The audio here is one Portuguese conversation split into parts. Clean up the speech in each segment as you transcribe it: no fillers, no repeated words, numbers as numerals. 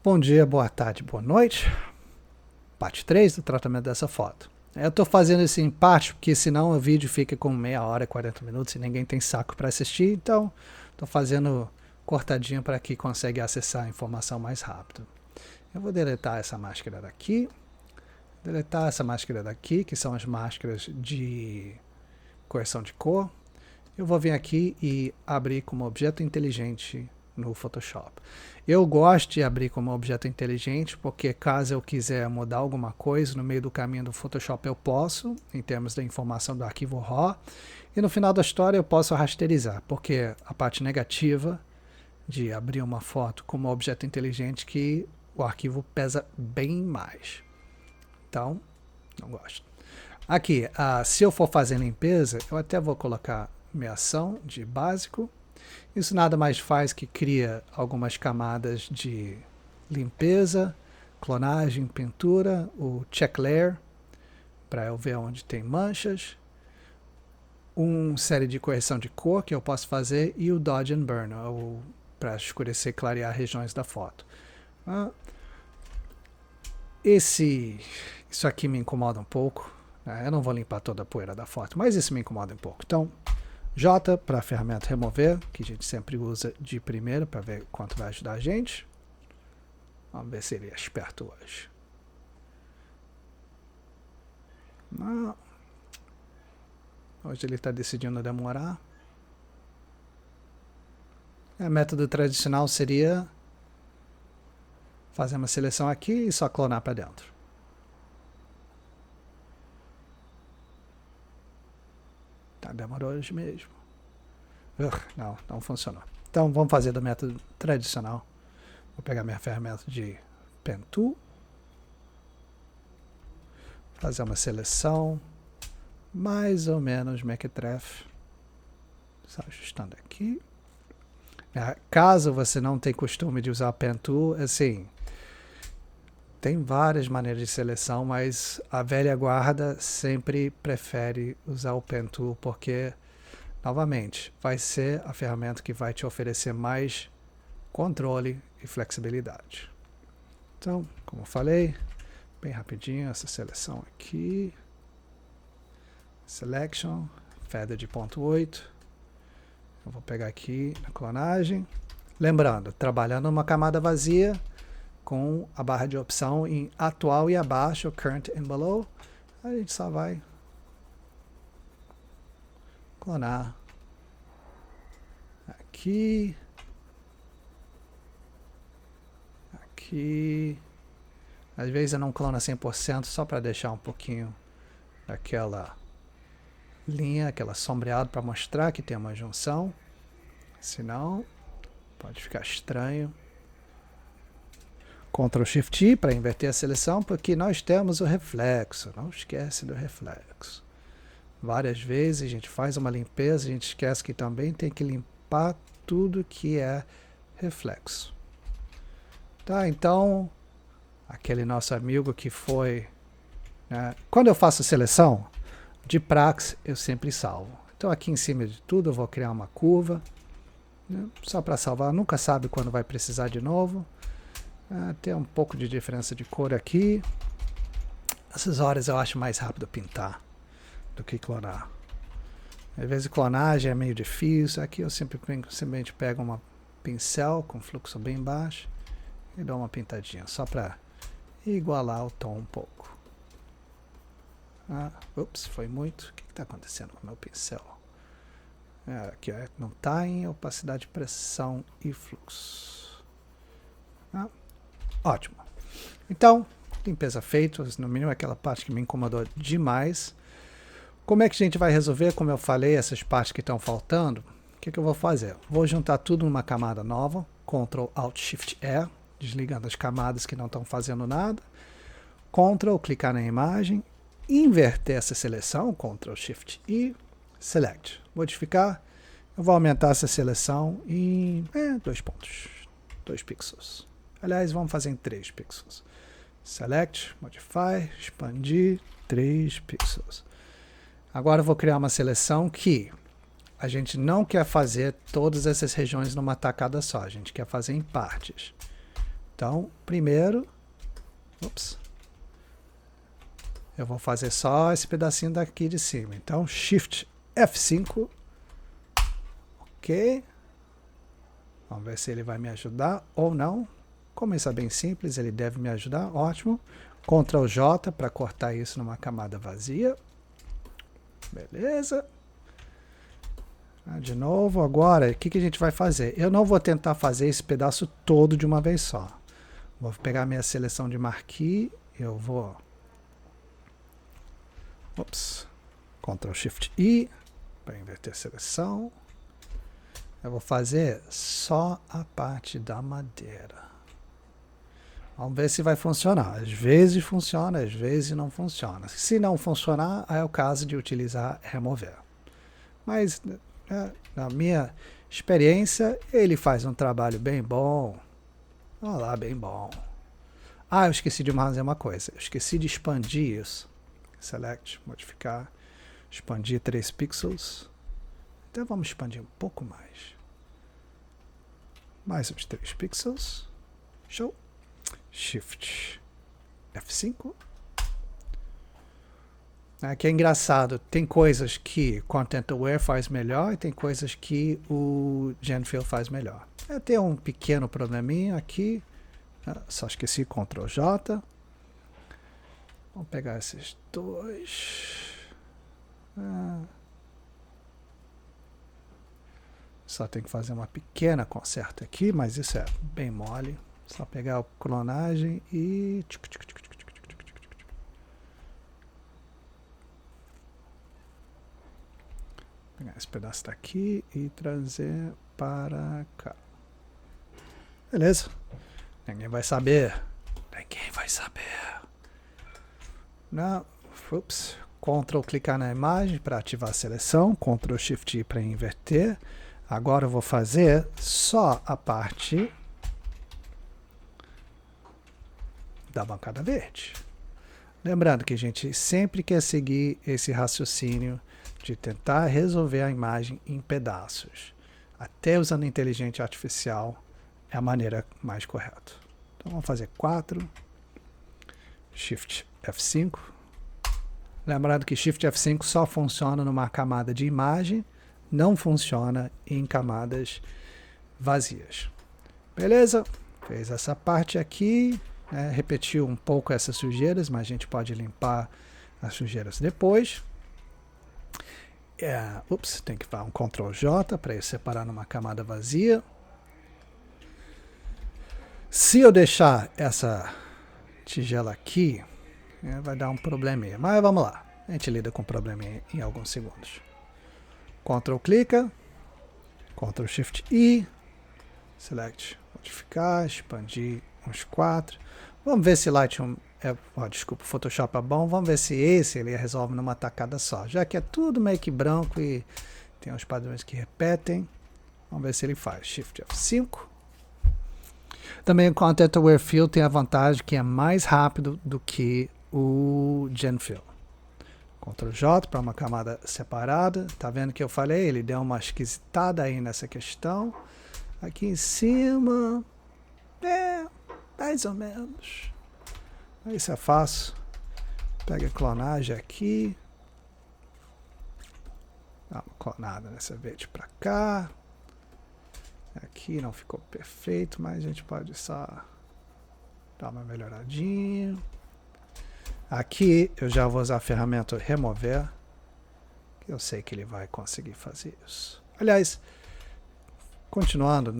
Bom dia, boa tarde, boa noite. Parte 3 do tratamento dessa foto. Eu estou fazendo isso em parte porque senão o vídeo fica com meia hora, 40 minutos e ninguém tem saco para assistir. Então, estou fazendo cortadinho para que consiga acessar a informação mais rápido. Eu vou deletar essa máscara daqui. Deletar essa máscara daqui, que são as máscaras de correção de cor. Eu vou vir aqui e abrir como objeto inteligente no Photoshop. Eu gosto de abrir como objeto inteligente porque caso eu quiser mudar alguma coisa no meio do caminho do Photoshop eu posso, em termos da informação do arquivo RAW, e no final da história eu posso rasterizar, porque a parte negativa de abrir uma foto como objeto inteligente é que o arquivo pesa bem mais. Então, não gosto. Aqui, se eu for fazer limpeza, eu até vou colocar nomeação de básico. Isso nada mais faz que cria algumas camadas de limpeza, clonagem, pintura, o check layer, para eu ver onde tem manchas, uma série de correção de cor que eu posso fazer e o dodge and burn, para escurecer e clarear regiões da foto. Isso aqui me incomoda um pouco, né? Eu não vou limpar toda a poeira da foto, mas isso me incomoda um pouco. Então, J para a ferramenta remover, que a gente sempre usa de primeiro para ver quanto vai ajudar a gente. Vamos ver se ele é esperto hoje. Não. Hoje ele está decidindo demorar. O método tradicional seria fazer uma seleção aqui e só clonar para dentro. Demorou hoje mesmo. Não funcionou. Então vamos fazer do método tradicional. Vou pegar minha ferramenta de Pen Tool. Fazer uma seleção. Mais ou menos mequetrefe. Só ajustando aqui. Caso você não tenha costume de usar Pen Tool, assim, tem várias maneiras de seleção, mas a velha guarda sempre prefere usar o Pen Tool porque, novamente, vai ser a ferramenta que vai te oferecer mais controle e flexibilidade. Então, como eu falei, bem rapidinho essa seleção aqui. Selection, feather de 0.8. Eu vou pegar aqui na clonagem. Lembrando, trabalhando numa camada vazia, com a barra de opção em atual e abaixo, current and below, a gente só vai clonar aqui, aqui. Às vezes eu não clono 100% só para deixar um pouquinho daquela linha, aquela sombreado para mostrar que tem uma junção, senão pode ficar estranho. Ctrl Shift I para inverter a seleção, porque nós temos o reflexo, não esquece do reflexo. Várias vezes a gente faz uma limpeza, a gente esquece que também tem que limpar tudo que é reflexo. Tá, então, aquele nosso amigo que foi, né, quando eu faço seleção, de praxe eu sempre salvo. Então aqui em cima de tudo eu vou criar uma curva, né, só para salvar, nunca sabe quando vai precisar de novo. Tem um pouco de diferença de cor aqui. Essas horas eu acho mais rápido pintar do que clonar. Às vezes clonagem é meio difícil. Aqui eu simplesmente pego uma pincel com fluxo bem baixo e dou uma pintadinha, só para igualar o tom um pouco. Ups, foi muito. O que está acontecendo com o meu pincel? Aqui não está em opacidade, pressão e fluxo. Ótimo. Então, limpeza feita, no mínimo aquela parte que me incomodou demais. Como é que a gente vai resolver? Como eu falei, essas partes que estão faltando, o que eu vou fazer? Vou juntar tudo numa camada nova, Ctrl Alt Shift E, desligando as camadas que não estão fazendo nada. Ctrl, clicar na imagem, inverter essa seleção, Ctrl Shift I, Select. Modificar, eu vou aumentar essa seleção em 2 pontos, 2 pixels. Aliás, vamos fazer em 3 pixels. Select, Modify, expandir, 3 pixels. Agora eu vou criar uma seleção que a gente não quer fazer todas essas regiões numa tacada só. A gente quer fazer em partes. Então, primeiro, ups, eu vou fazer só esse pedacinho daqui de cima. Então, Shift F5. Ok. Vamos ver se ele vai me ajudar ou não. Como isso é bem simples, ele deve me ajudar. Ótimo. Ctrl J para cortar isso numa camada vazia. Beleza. De novo, agora, o que a gente vai fazer? Eu não vou tentar fazer esse pedaço todo de uma vez só. Vou pegar minha seleção de marquee. Eu vou... Ops. Ctrl Shift I para inverter a seleção. Eu vou fazer só a parte da madeira. Vamos ver se vai funcionar. Às vezes funciona, às vezes não funciona. Se não funcionar, é o caso de utilizar remover. Mas, na minha experiência, ele faz um trabalho bem bom. Olha lá, bem bom. Ah, eu esqueci de fazer uma coisa. Eu esqueci de expandir isso. Select, modificar, expandir 3 pixels. Então vamos expandir um pouco mais. Mais uns 3 pixels. Show. Shift F5. Aqui é engraçado. Tem coisas que Content Aware faz melhor e tem coisas que o GenFill faz melhor. Eu tenho um pequeno probleminha aqui. Só esqueci Ctrl J. Vamos pegar esses dois. Só tem que fazer uma pequena conserto aqui, mas isso é bem mole. Só pegar a clonagem e... Pegar esse pedaço daqui e trazer para cá. Beleza. Ninguém vai saber. Ninguém vai saber. Não. Ups. Ctrl clicar na imagem para ativar a seleção. Ctrl Shift I para inverter. Agora eu vou fazer só a parte da bancada verde. Lembrando que a gente sempre quer seguir esse raciocínio de tentar resolver a imagem em pedaços. Até usando inteligência artificial é a maneira mais correta. Então vamos fazer 4. Shift F5. Lembrando que Shift F5 só funciona numa camada de imagem, não funciona em camadas vazias. Beleza? Fez essa parte aqui. Repetiu um pouco essas sujeiras, mas a gente pode limpar as sujeiras depois. Tem que dar um Ctrl J para separar numa camada vazia. Se eu deixar essa tigela aqui, vai dar um probleminha. Mas vamos lá. A gente lida com o probleminha em alguns segundos. Ctrl clica. Ctrl Shift I. Select. Modificar. Expandir uns 4. Vamos ver se Lightroom desculpa, o Photoshop é bom. Vamos ver se ele resolve numa tacada só. Já que é tudo meio que branco e tem uns padrões que repetem. Vamos ver se ele faz. Shift F5. Também o Content Aware Fill tem a vantagem que é mais rápido do que o GenFill. Ctrl J para uma camada separada. Tá vendo que eu falei? Ele deu uma esquisitada aí nessa questão. Aqui em cima... mais ou menos. Isso é fácil. Pega a clonagem aqui. Dá uma clonada nessa verde para cá. Aqui não ficou perfeito, mas a gente pode só dar uma melhoradinha. Aqui eu já vou usar a ferramenta Remover. Eu sei que ele vai conseguir fazer isso. Aliás, continuando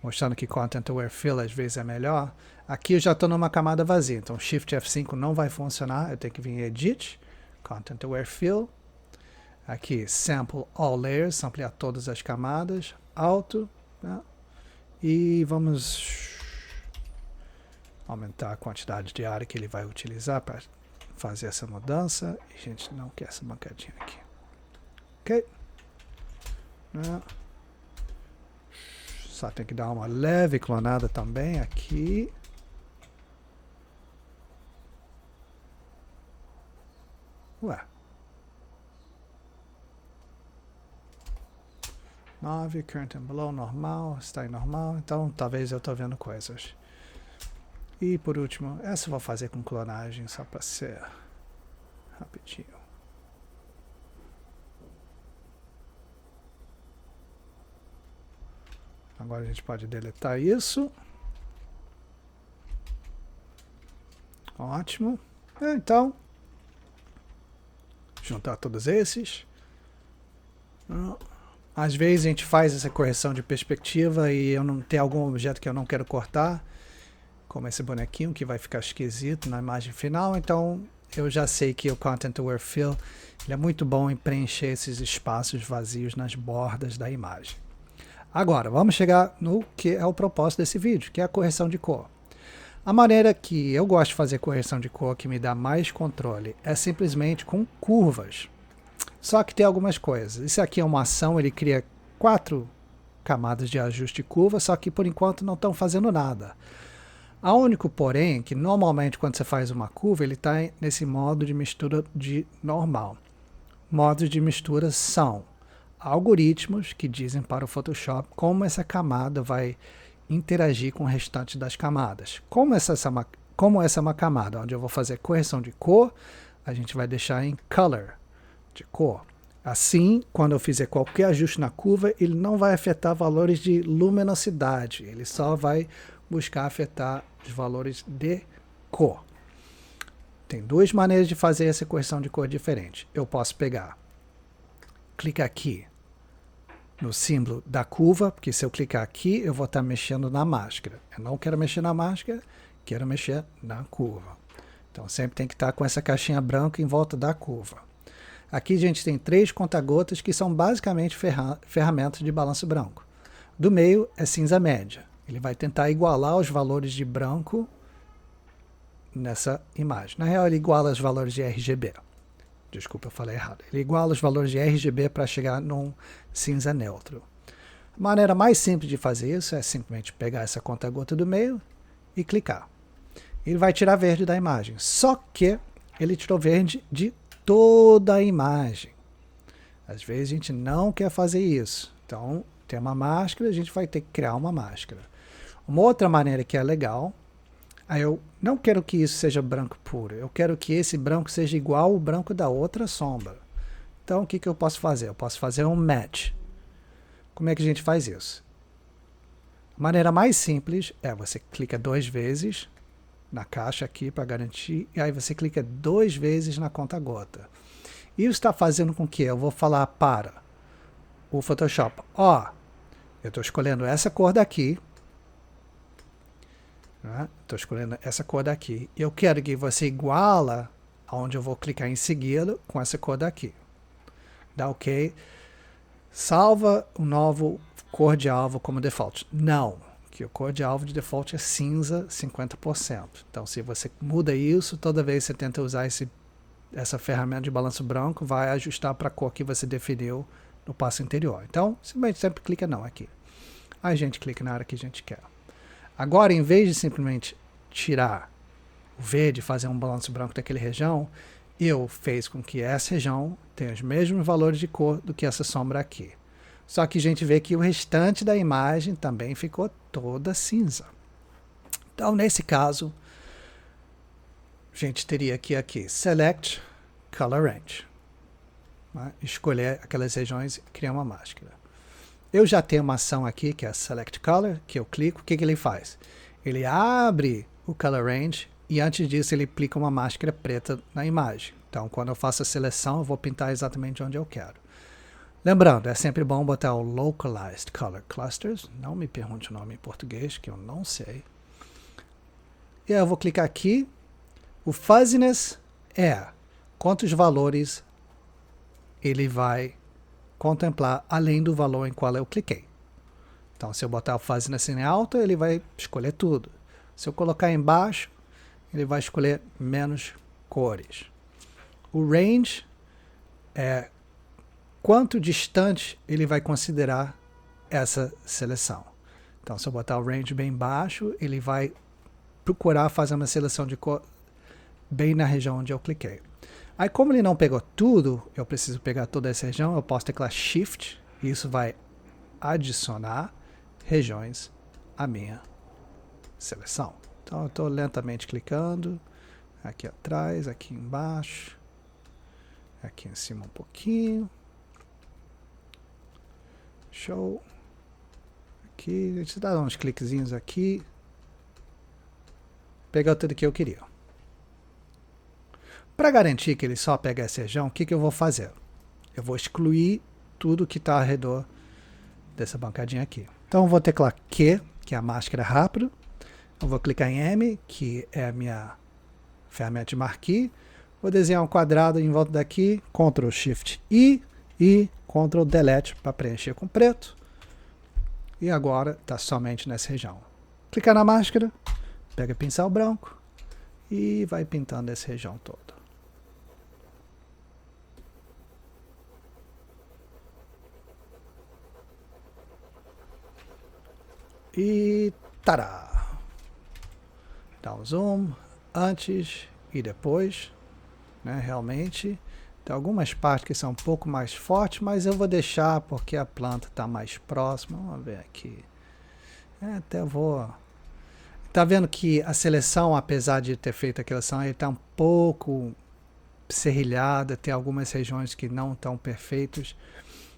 mostrando que Content Aware Fill às vezes é melhor. Aqui eu já estou numa camada vazia, então Shift F5 não vai funcionar. Eu tenho que vir em Edit, Content Aware Fill. Aqui, Sample All Layers, ampliar todas as camadas, Alto. Né? E vamos aumentar a quantidade de área que ele vai utilizar para fazer essa mudança. E a gente não quer essa bancadinha aqui. Ok? Né? Só tem que dar uma leve clonada também aqui. Ué. 9, current and below, normal, está em normal, então talvez eu estou vendo coisas. E por último, essa eu vou fazer com clonagem, só para ser rapidinho. Agora a gente pode deletar isso. Ótimo. Então, juntar todos esses. Às vezes a gente faz essa correção de perspectiva e eu não tenho algum objeto que eu não quero cortar, como esse bonequinho que vai ficar esquisito na imagem final. Então eu já sei que o Content Aware Fill ele é muito bom em preencher esses espaços vazios nas bordas da imagem. Agora, vamos chegar no que é o propósito desse vídeo, que é a correção de cor. A maneira que eu gosto de fazer correção de cor, que me dá mais controle, é simplesmente com curvas. Só que tem algumas coisas. Isso aqui é uma ação, ele cria 4 camadas de ajuste de curva, só que por enquanto não estão fazendo nada. A único porém, que normalmente quando você faz uma curva, ele está nesse modo de mistura de normal. Modos de mistura são algoritmos que dizem para o Photoshop como essa camada vai interagir com o restante das camadas. Como essa é uma camada onde eu vou fazer correção de cor, a gente vai deixar em color, de cor. Assim, quando eu fizer qualquer ajuste na curva, ele não vai afetar valores de luminosidade, ele só vai buscar afetar os valores de cor. Tem 2 maneiras de fazer essa correção de cor diferente. Eu posso pegar, clicar aqui no símbolo da curva, porque se eu clicar aqui, eu vou estar mexendo na máscara. Eu não quero mexer na máscara, quero mexer na curva. Então sempre tem que estar com essa caixinha branca em volta da curva. Aqui a gente tem 3 conta-gotas que são basicamente ferramentas de balanço branco. Do meio é cinza média. Ele vai tentar igualar os valores de branco nessa imagem. Na real, ele iguala os valores de RGB. Desculpa, eu falei errado. Ele iguala os valores de RGB para chegar num cinza neutro. A maneira mais simples de fazer isso é simplesmente pegar essa conta-gota do meio e clicar. Ele vai tirar verde da imagem. Só que ele tirou verde de toda a imagem. Às vezes a gente não quer fazer isso. Então, tem uma máscara, a gente vai ter que criar uma máscara. Uma outra maneira que é legal, eu não quero que isso seja branco puro, eu quero que esse branco seja igual ao branco da outra sombra. Então o que eu posso fazer? Eu posso fazer um match. Como é que a gente faz isso? A maneira mais simples é você clica 2 vezes na caixa aqui para garantir, e aí você clica 2 vezes na conta-gota. Isso está fazendo com que eu vou falar para o Photoshop, ó, eu estou escolhendo essa cor daqui, estou escolhendo essa cor daqui. Eu quero que você iguala aonde eu vou clicar em seguida com essa cor daqui. Dá OK. Salva o novo cor de alvo como default. Não, que o cor de alvo de default é cinza 50%. Então se você muda isso, toda vez que você tenta usar essa ferramenta de balanço branco, vai ajustar para a cor que você definiu no passo anterior. Então, simplesmente sempre clica não aqui. Aí a gente clica na área que a gente quer. Agora, em vez de simplesmente tirar o verde e fazer um balanço branco daquela região, eu fiz com que essa região tenha os mesmos valores de cor do que essa sombra aqui. Só que a gente vê que o restante da imagem também ficou toda cinza. Então, nesse caso, a gente teria aqui Select Color Range. Escolher aquelas regiões e criar uma máscara. Eu já tenho uma ação aqui, que é Select Color, que eu clico. O que ele faz? Ele abre o Color Range e antes disso ele aplica uma máscara preta na imagem. Então, quando eu faço a seleção, eu vou pintar exatamente onde eu quero. Lembrando, é sempre bom botar o Localized Color Clusters. Não me pergunte o nome em português, que eu não sei. E aí eu vou clicar aqui. O Fuzziness é quantos valores ele vai contemplar além do valor em qual eu cliquei. Então, se eu botar o Fuzziness em alta, ele vai escolher tudo. Se eu colocar embaixo, ele vai escolher menos cores. O Range é quanto distante ele vai considerar essa seleção. Então, se eu botar o Range bem baixo, ele vai procurar fazer uma seleção de cor bem na região onde eu cliquei. Aí, como ele não pegou tudo, eu preciso pegar toda essa região, eu posso teclar Shift, e isso vai adicionar regiões à minha seleção. Então eu estou lentamente clicando aqui atrás, aqui embaixo, aqui em cima um pouquinho. Show. Aqui, a gente dá uns cliquezinhos aqui. Pegar tudo que eu queria. Para garantir que ele só pega essa região, o que eu vou fazer? Eu vou excluir tudo que está ao redor dessa bancadinha aqui. Então eu vou teclar Q, que é a máscara rápido. Eu vou clicar em M, que é a minha ferramenta de marquee. Vou desenhar um quadrado em volta daqui, Ctrl Shift I e Ctrl Delete para preencher com preto. E agora está somente nessa região. Clicar na máscara, pega pincel branco e vai pintando essa região toda. E tará! Dá um zoom antes e depois, né? Realmente tem algumas partes que são um pouco mais fortes, mas eu vou deixar porque a planta está mais próxima. Vamos ver aqui. Até vou. Tá vendo que a seleção, apesar de ter feito aquela seleção, ele está um pouco serrilhada, tem algumas regiões que não estão perfeitas.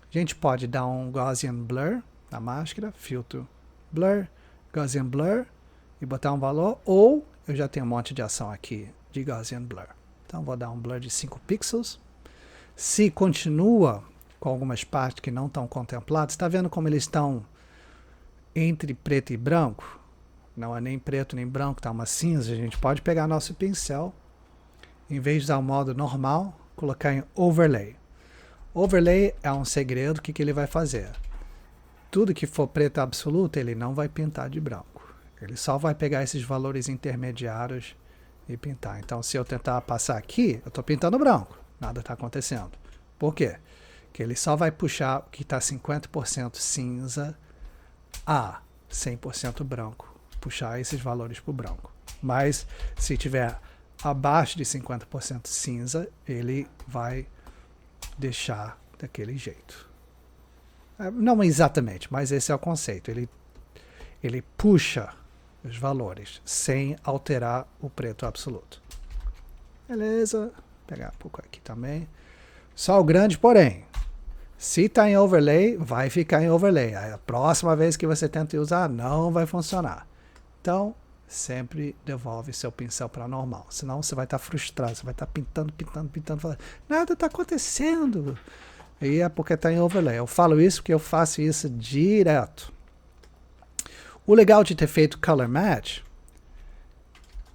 A gente pode dar um Gaussian Blur na máscara, filtro Blur, Gaussian Blur e botar um valor, ou eu já tenho um monte de ação aqui de Gaussian Blur. Então vou dar um blur de 5 pixels. Se continua com algumas partes que não estão contempladas, está vendo como eles estão entre preto e branco? Não é nem preto nem branco, está uma cinza. A gente pode pegar nosso pincel, em vez de usar o modo normal, colocar em Overlay. Overlay é um segredo, o que ele vai fazer? Tudo que for preto absoluto, ele não vai pintar de branco. Ele só vai pegar esses valores intermediários e pintar. Então, se eu tentar passar aqui, eu estou pintando branco. Nada está acontecendo. Por quê? Porque ele só vai puxar o que está 50% cinza a 100% branco. Puxar esses valores para o branco. Mas, se tiver abaixo de 50% cinza, ele vai deixar daquele jeito. Não exatamente, mas esse é o conceito. Ele puxa os valores sem alterar o preto absoluto. Beleza. Vou pegar um pouco aqui também. Só o grande, porém, se está em overlay, vai ficar em overlay. Aí a próxima vez que você tenta usar, não vai funcionar. Então, sempre devolve seu pincel para normal. Senão você vai estar frustrado. Você vai estar pintando, falando, nada está acontecendo. E é porque está em overlay. Eu falo isso porque eu faço isso direto. O legal de ter feito Color Match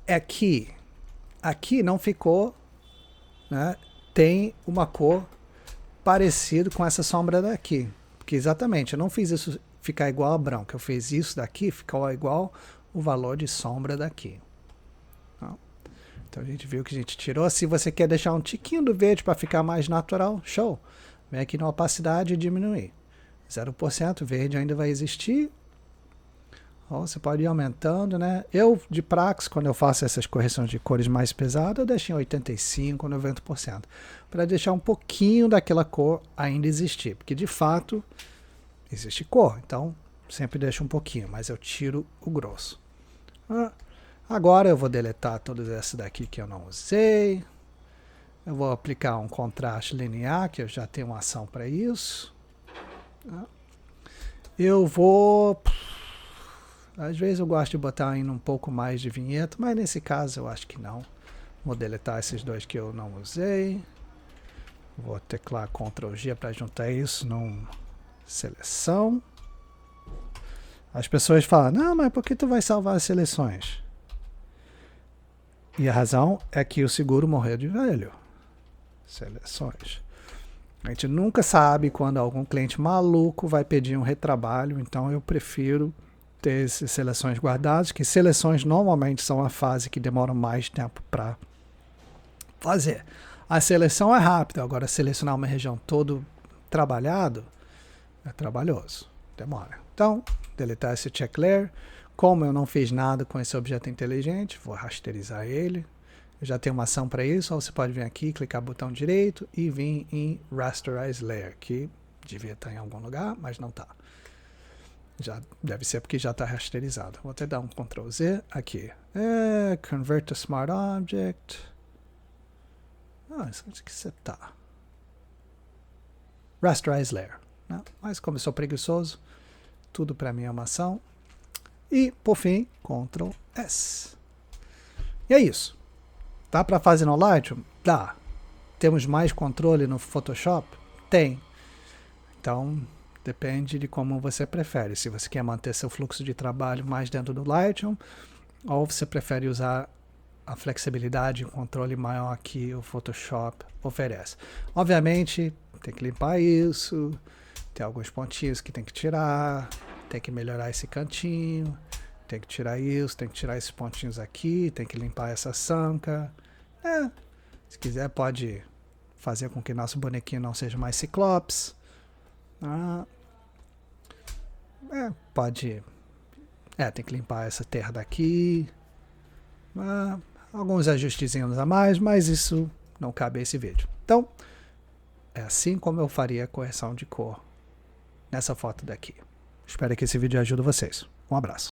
é que aqui não ficou, né, tem uma cor parecida com essa sombra daqui. Porque exatamente, eu não fiz isso ficar igual a branco. Eu fiz isso daqui, ficou igual o valor de sombra daqui. Então a gente viu que a gente tirou. Se você quer deixar um tiquinho do verde para ficar mais natural, show. Vem aqui na opacidade e diminuir. 0%, verde ainda vai existir. Ou você pode ir aumentando, né? Eu, de praxe, quando eu faço essas correções de cores mais pesadas, eu deixo em 85%, 90%. Para deixar um pouquinho daquela cor ainda existir. Porque, de fato, existe cor. Então, sempre deixo um pouquinho, mas eu tiro o grosso. Agora eu vou deletar todos esses daqui que eu não usei. Eu vou aplicar um contraste linear, que eu já tenho uma ação para isso. Eu vou... Às vezes eu gosto de botar ainda um pouco mais de vinheta, mas nesse caso eu acho que não. Vou deletar esses dois que eu não usei. Vou teclar Ctrl G para juntar isso numa seleção. As pessoas falam, não, mas por que tu vai salvar as seleções? E a razão é que o seguro morreu de velho. Seleções. A gente nunca sabe quando algum cliente maluco vai pedir um retrabalho, então eu prefiro ter essas seleções guardadas, que seleções normalmente são a fase que demora mais tempo para fazer. A seleção é rápida, agora selecionar uma região todo trabalhado é trabalhoso, demora. Então, deletar esse check layer. Como eu não fiz nada com esse objeto inteligente, vou rasterizar ele. Eu já tenho uma ação para isso, ou você pode vir aqui, clicar no botão direito e vir em Rasterize Layer, que devia estar em algum lugar, mas não está. Já deve ser porque já está rasterizado. Vou até dar um Ctrl Z aqui. Convert to Smart Object. Onde que você tá? Rasterize Layer. Né? Mas como eu sou preguiçoso, tudo para mim é uma ação. E, por fim, Ctrl S. E é isso. Dá para fazer no Lightroom? Dá. Temos mais controle no Photoshop? Tem. Então, depende de como você prefere. Se você quer manter seu fluxo de trabalho mais dentro do Lightroom, ou você prefere usar a flexibilidade e o controle maior que o Photoshop oferece. Obviamente, tem que limpar isso, tem alguns pontinhos que tem que tirar, tem que melhorar esse cantinho, tem que tirar isso, tem que tirar esses pontinhos aqui, tem que limpar essa sanca. Se quiser pode fazer com que nosso bonequinho não seja mais ciclopes. Pode... tem que limpar essa terra daqui. Alguns ajustezinhos a mais, mas isso não cabe a esse vídeo. Então, é assim como eu faria a correção de cor nessa foto daqui. Espero que esse vídeo ajude vocês. Um abraço.